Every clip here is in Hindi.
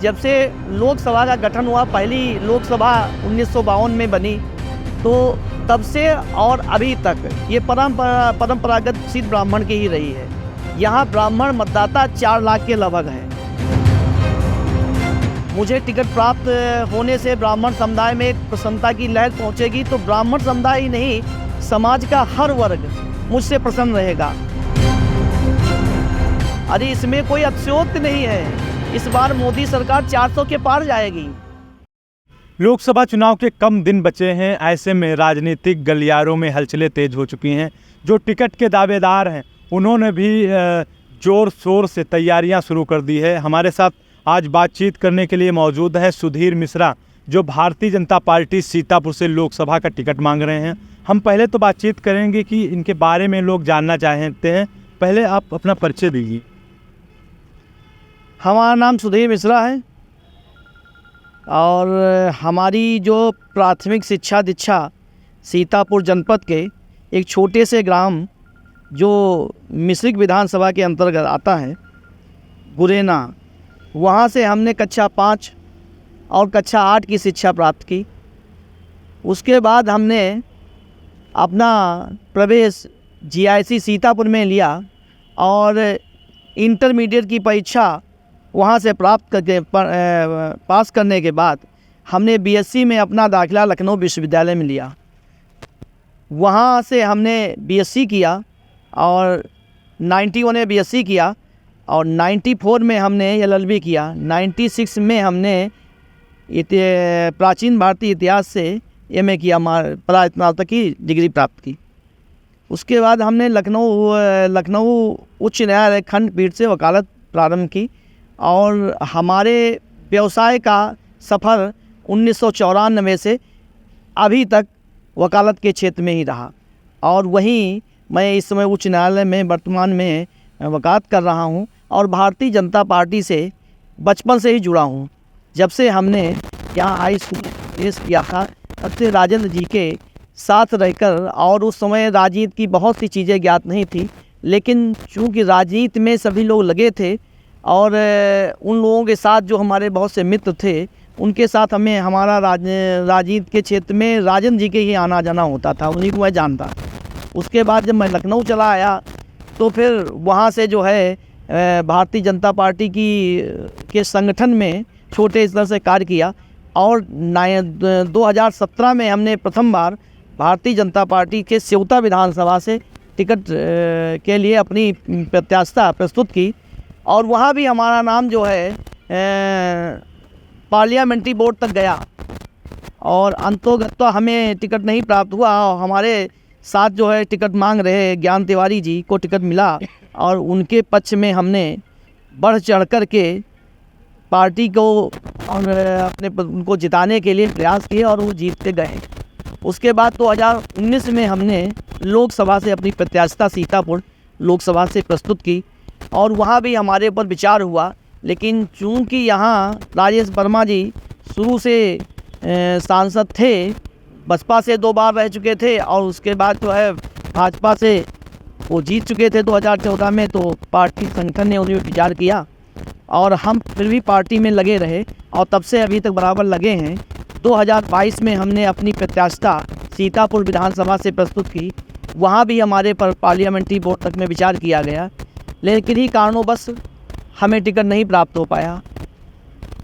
जब से लोकसभा का गठन हुआ, पहली लोकसभा 1952 में बनी, तो तब से और अभी तक ये परंपरागत सीट ब्राह्मण की ही रही है। यहाँ ब्राह्मण मतदाता 4 लाख के लगभग हैं। मुझे टिकट प्राप्त होने से ब्राह्मण समुदाय में एक प्रसन्नता की लहर पहुँचेगी, तो ब्राह्मण समुदाय ही नहीं, समाज का हर वर्ग मुझसे प्रसन्न रहेगा। अरे इसमें कोई अतिशयोक्ति नहीं है, इस बार मोदी सरकार 400 के पार जाएगी। लोकसभा चुनाव के कम दिन बचे हैं, ऐसे में राजनीतिक गलियारों में हलचलें तेज हो चुकी हैं। जो टिकट के दावेदार हैं उन्होंने भी जोर शोर से तैयारियां शुरू कर दी है। हमारे साथ आज बातचीत करने के लिए मौजूद है सुधीर मिश्रा, जो भारतीय जनता पार्टी सीतापुर से लोकसभा का टिकट मांग रहे हैं। हम पहले तो बातचीत करेंगे कि इनके बारे में लोग जानना चाहते हैं। पहले आप अपना परिचय दीजिए। हमारा नाम सुधीर मिश्रा है और हमारी जो प्राथमिक शिक्षा दीक्षा सीतापुर जनपद के एक छोटे से ग्राम जो मिश्रिक विधानसभा के अंतर्गत आता है, गुरेना, वहाँ से हमने कक्षा 5 और कक्षा 8 की शिक्षा प्राप्त की। उसके बाद हमने अपना प्रवेश GIC सीतापुर में लिया और इंटरमीडिएट की परीक्षा वहाँ से प्राप्त करके पास करने के बाद हमने BSc में अपना दाखिला लखनऊ विश्वविद्यालय में लिया। वहाँ से हमने BSc किया और 91 में BSc किया और 94 में हमने LLB किया। 96 में हमने प्राचीन भारतीय इतिहास से MA किया, स्नातक की डिग्री प्राप्त की। उसके बाद हमने लखनऊ उच्च न्यायालय खंडपीठ से वकालत प्रारंभ की और हमारे व्यवसाय का सफ़र 1994 से अभी तक वकालत के क्षेत्र में ही रहा और वहीं मैं इस समय उच्च न्यायालय में वर्तमान में वकालत कर रहा हूं और भारतीय जनता पार्टी से बचपन से ही जुड़ा हूं। जब से हमने यहाँ हाई स्कूल पेश किया था, तब से राजेंद्र जी के साथ रहकर, और उस समय राजनीति की बहुत सी चीज़ें ज्ञात नहीं थी, लेकिन चूँकि राजनीति में सभी लोग लगे थे और उन लोगों के साथ जो हमारे बहुत से मित्र थे, उनके साथ हमें हमारा राजनीति के क्षेत्र में राजेंद्र जी के ही आना जाना होता था, उन्हीं को मैं जानता। उसके बाद जब मैं लखनऊ चला आया तो फिर वहाँ से जो है भारतीय जनता पार्टी के संगठन में छोटे स्तर से कार्य किया और 2017 में हमने प्रथम बार भारतीय जनता पार्टी के सेवता विधानसभा से टिकट के लिए अपनी प्रत्याशिता प्रस्तुत की और वहाँ भी हमारा नाम जो है पार्लियामेंट्री बोर्ड तक गया और अंतोगत्वा हमें टिकट नहीं प्राप्त हुआ। हमारे साथ जो है टिकट मांग रहे ज्ञान तिवारी जी को टिकट मिला और उनके पक्ष में हमने बढ़ चढ़ कर के पार्टी को और उनको जिताने के लिए प्रयास किए और वो जीतते गए। उसके बाद 2019 में हमने लोकसभा से अपनी प्रत्याशिता सीतापुर लोकसभा से प्रस्तुत की और वहाँ भी हमारे ऊपर विचार हुआ, लेकिन चूँकि यहाँ राजेश वर्मा जी शुरू से सांसद थे, बसपा से 2 बार रह चुके थे और उसके बाद जो है भाजपा से वो जीत चुके थे 2014 में, तो पार्टी संगठन ने उन्हें विचार किया और हम फिर भी पार्टी में लगे रहे और तब से अभी तक बराबर लगे हैं। 2022 में हमने अपनी प्रत्याशिता सीतापुर विधानसभा से प्रस्तुत की, वहाँ भी हमारे पर पार्लियामेंट्री बोर्ड तक में विचार किया गया, लेकिन किन्हीं कारणों बस हमें टिकट नहीं प्राप्त हो पाया।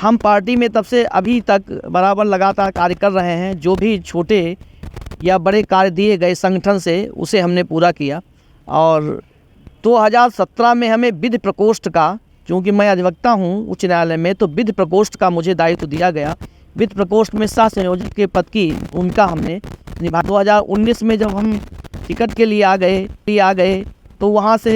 हम पार्टी में तब से अभी तक बराबर लगातार कार्य कर रहे हैं। जो भी छोटे या बड़े कार्य दिए गए संगठन से, उसे हमने पूरा किया और 2017 में हमें विधि प्रकोष्ठ का, क्योंकि मैं अधिवक्ता हूं उच्च न्यायालय में, तो विधि प्रकोष्ठ का मुझे दायित्व दिया गया। विधि प्रकोष्ठ में सह संयोजक के पद की भूमिका हमने निभाई। 2019 में जब हम टिकट के लिए आ गए तो वहाँ से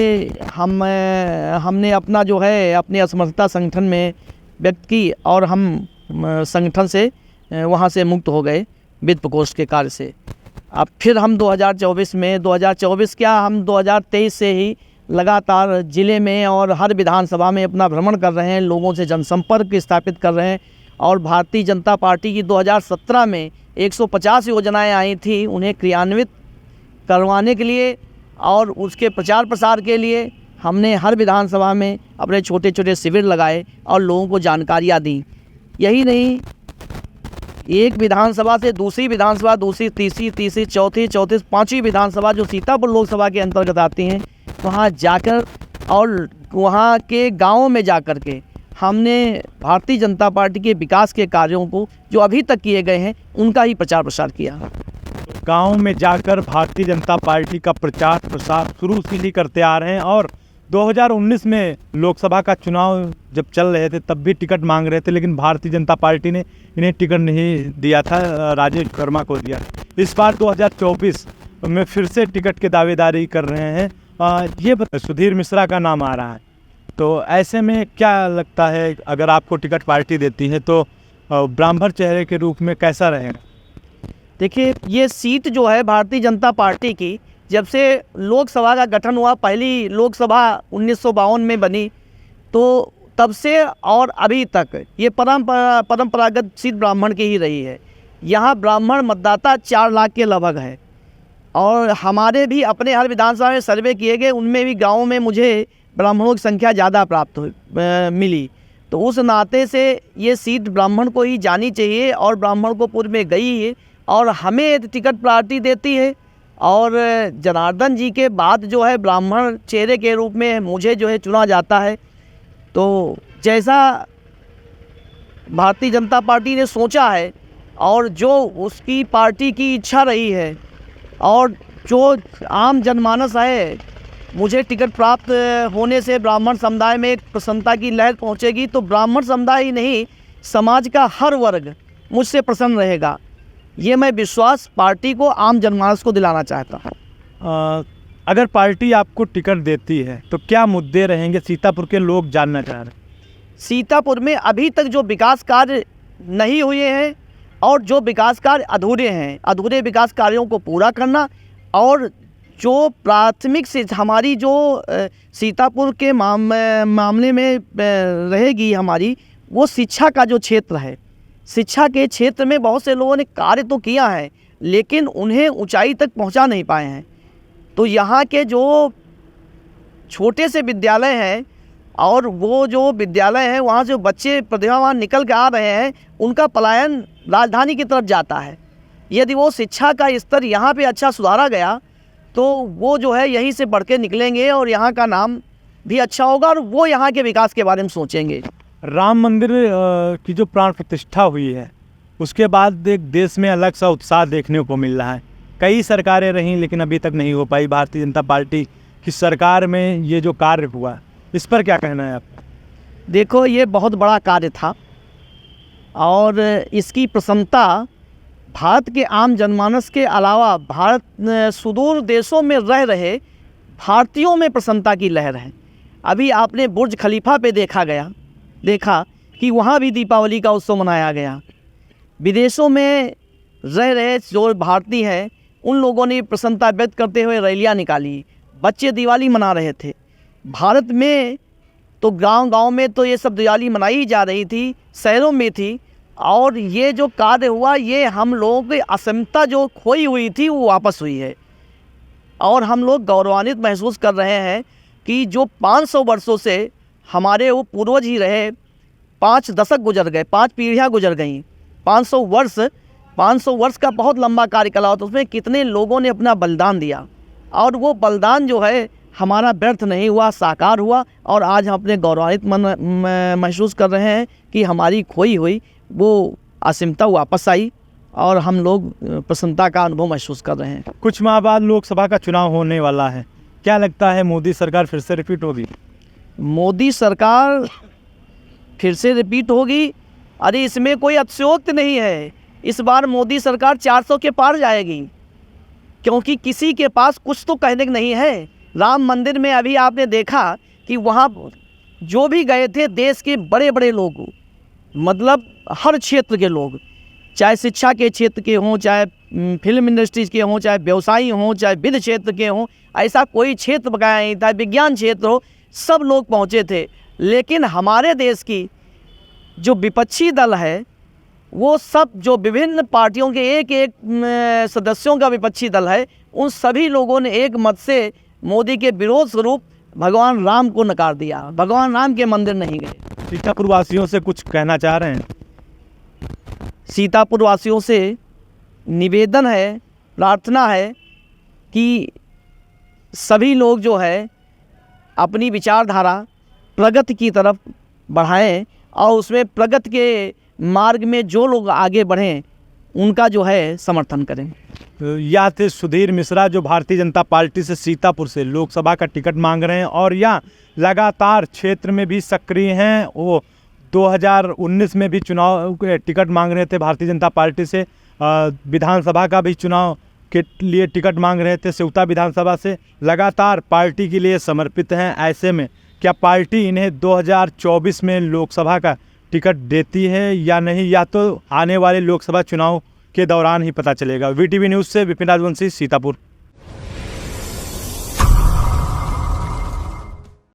हमने अपना जो है अपनी असमर्थता संगठन में व्यक्त की और हम संगठन से वहाँ से मुक्त हो गए वित्त प्रकोष्ठ के कार्य से। अब फिर हम 2024 क्या, हम 2023 से ही लगातार ज़िले में और हर विधानसभा में अपना भ्रमण कर रहे हैं, लोगों से जनसंपर्क स्थापित कर रहे हैं और भारतीय जनता पार्टी की 2017 में 150 योजनाएं आई थी, उन्हें क्रियान्वित करवाने के लिए और उसके प्रचार प्रसार के लिए हमने हर विधानसभा में अपने छोटे छोटे शिविर लगाए और लोगों को जानकारियाँ दी। यही नहीं, एक विधानसभा से दूसरी विधानसभा, दूसरी तीसरी चौथी पांचवी विधानसभा जो सीतापुर लोकसभा के अंतर्गत आती हैं, वहाँ जाकर और वहाँ के गाँव में जाकर के हमने भारतीय जनता पार्टी के विकास के कार्यों को जो अभी तक किए गए हैं उनका ही प्रचार प्रसार किया। गांव में जाकर भारतीय जनता पार्टी का प्रचार प्रसार शुरू से ही करते आ रहे हैं और 2019 में लोकसभा का चुनाव जब चल रहे थे तब भी टिकट मांग रहे थे, लेकिन भारतीय जनता पार्टी ने इन्हें टिकट नहीं दिया था, राजेश वर्मा को दिया। इस बार 2024 में फिर से टिकट की दावेदारी कर रहे हैं। ये सुधीर मिश्रा का नाम आ रहा है, तो ऐसे में क्या लगता है अगर आपको टिकट पार्टी देती है तो ब्राह्मण चेहरे के रूप में कैसा रहेगा? देखिए, ये सीट जो है भारतीय जनता पार्टी की, जब से लोकसभा का गठन हुआ, पहली लोकसभा 1952 में बनी, तो तब से और अभी तक ये परंपरागत सीट ब्राह्मण की ही रही है। यहाँ ब्राह्मण मतदाता 4 लाख के लगभग है और हमारे भी अपने हर विधानसभा में सर्वे किए गए, उनमें भी गाँव में मुझे ब्राह्मणों की संख्या ज़्यादा प्राप्त मिली। तो उस नाते से ये सीट ब्राह्मण को ही जानी चाहिए और ब्राह्मण को पूर्व में गई है और हमें टिकट पार्टी देती है। और जनार्दन जी के बाद जो है ब्राह्मण चेहरे के रूप में मुझे जो है चुना जाता है। तो जैसा भारतीय जनता पार्टी ने सोचा है और जो उसकी पार्टी की इच्छा रही है और जो आम जनमानस है, मुझे टिकट प्राप्त होने से ब्राह्मण समुदाय में एक प्रसन्नता की लहर पहुंचेगी, तो ब्राह्मण समुदाय ही नहीं, समाज का हर वर्ग मुझसे प्रसन्न रहेगा। ये मैं विश्वास पार्टी को, आम जनमानस को दिलाना चाहता हूँ। अगर पार्टी आपको टिकट देती है तो क्या मुद्दे रहेंगे सीतापुर के लोग जानना चाह रहे हैं? सीतापुर में अभी तक जो विकास कार्य नहीं हुए हैं और जो विकास कार्य अधूरे हैं, अधूरे विकास कार्यों को पूरा करना, और जो प्राथमिक से हमारी जो सीतापुर के मामले में रहेगी हमारी, वो शिक्षा का जो क्षेत्र है। शिक्षा के क्षेत्र में बहुत से लोगों ने कार्य तो किया है लेकिन उन्हें ऊंचाई तक पहुंचा नहीं पाए हैं। तो यहाँ के जो छोटे से विद्यालय हैं और वो जो विद्यालय हैं, वहाँ से बच्चे प्रतिभावान निकल के आ रहे हैं, उनका पलायन राजधानी की तरफ जाता है। यदि वो शिक्षा का स्तर यहाँ पे अच्छा सुधारा गया तो वो जो है यहीं से बढ़ के निकलेंगे और यहाँ का नाम भी अच्छा होगा और वो यहाँ के विकास के बारे में सोचेंगे। राम मंदिर की जो प्राण प्रतिष्ठा हुई है उसके बाद एक देश में अलग सा उत्साह देखने को मिल रहा है। कई सरकारें रहीं लेकिन अभी तक नहीं हो पाई। भारतीय जनता पार्टी की सरकार में ये जो कार्य हुआ, इस पर क्या कहना है आपका? देखो, ये बहुत बड़ा कार्य था और इसकी प्रसन्नता भारत के आम जनमानस के अलावा भारत सुदूर देशों में रह रहे भारतीयों में प्रसन्नता की लहर है। अभी आपने बुर्ज खलीफा पे देखा कि वहाँ भी दीपावली का उत्सव मनाया गया। विदेशों में रह रहे जो भारतीय हैं उन लोगों ने प्रसन्नता व्यक्त करते हुए रैलियाँ निकाली, बच्चे दिवाली मना रहे थे। भारत में तो गांव-गांव में तो ये सब दिवाली मनाई जा रही थी, शहरों में थी, और ये जो कार्य हुआ ये हम लोगों की अस्मिता जो खोई हुई थी वो वापस हुई है और हम लोग गौरवान्वित महसूस कर रहे हैं कि जो 500 वर्षों से हमारे वो पूर्वज ही रहे, 5 दशक गुजर गए, 5 पीढ़ियाँ गुजर गईं, 500 वर्ष का बहुत लंबा कार्यकाल होता है। उसमें कितने लोगों ने अपना बलिदान दिया और वो बलिदान जो है हमारा व्यर्थ नहीं हुआ, साकार हुआ और आज हम अपने गौरवान्वित महसूस कर रहे हैं कि हमारी खोई हुई वो असीमता वापस आई और हम लोग प्रसन्नता का अनुभव महसूस कर रहे हैं। कुछ माह बाद लोकसभा का चुनाव होने वाला है, क्या लगता है मोदी सरकार फिर से रिपीट होगी? मोदी सरकार फिर से रिपीट होगी? अरे इसमें कोई अतिशयोक्ति नहीं है। इस बार मोदी सरकार 400 के पार जाएगी क्योंकि किसी के पास कुछ तो कहने को नहीं है। राम मंदिर में अभी आपने देखा कि वहाँ जो भी गए थे देश के बड़े बड़े लोग, मतलब हर क्षेत्र के लोग, चाहे शिक्षा के क्षेत्र के हों, चाहे फिल्म इंडस्ट्रीज के हों, चाहे व्यवसायी हों, चाहे वित्त क्षेत्र के हों, ऐसा कोई क्षेत्र बकाया नहीं था, विज्ञान क्षेत्र हो, सब लोग पहुँचे थे। लेकिन हमारे देश की जो विपक्षी दल है वो सब जो विभिन्न पार्टियों के एक एक सदस्यों का विपक्षी दल है, उन सभी लोगों ने एक मत से मोदी के विरोध स्वरूप भगवान राम को नकार दिया, भगवान राम के मंदिर नहीं गए। सीतापुर वासियों से कुछ कहना चाह रहे हैं? सीतापुर वासियों से निवेदन है, प्रार्थना है कि सभी लोग जो है अपनी विचारधारा प्रगति की तरफ बढ़ाएं और उसमें प्रगति के मार्ग में जो लोग आगे बढ़ें उनका जो है समर्थन करें। या थे सुधीर मिश्रा जो भारतीय जनता पार्टी से सीतापुर से लोकसभा का टिकट मांग रहे हैं और या लगातार क्षेत्र में भी सक्रिय हैं। वो 2019 में भी चुनाव के टिकट मांग रहे थे भारतीय जनता पार्टी से, विधानसभा का भी चुनाव के लिए टिकट मांग रहे थे सेवता विधानसभा से, लगातार पार्टी के लिए समर्पित हैं। ऐसे में क्या पार्टी इन्हें 2024 में लोकसभा का टिकट देती है या नहीं, या तो आने वाले लोकसभा चुनाव के दौरान ही पता चलेगा। वीटीवी न्यूज़ से विपिन राजवंशी, सीतापुर।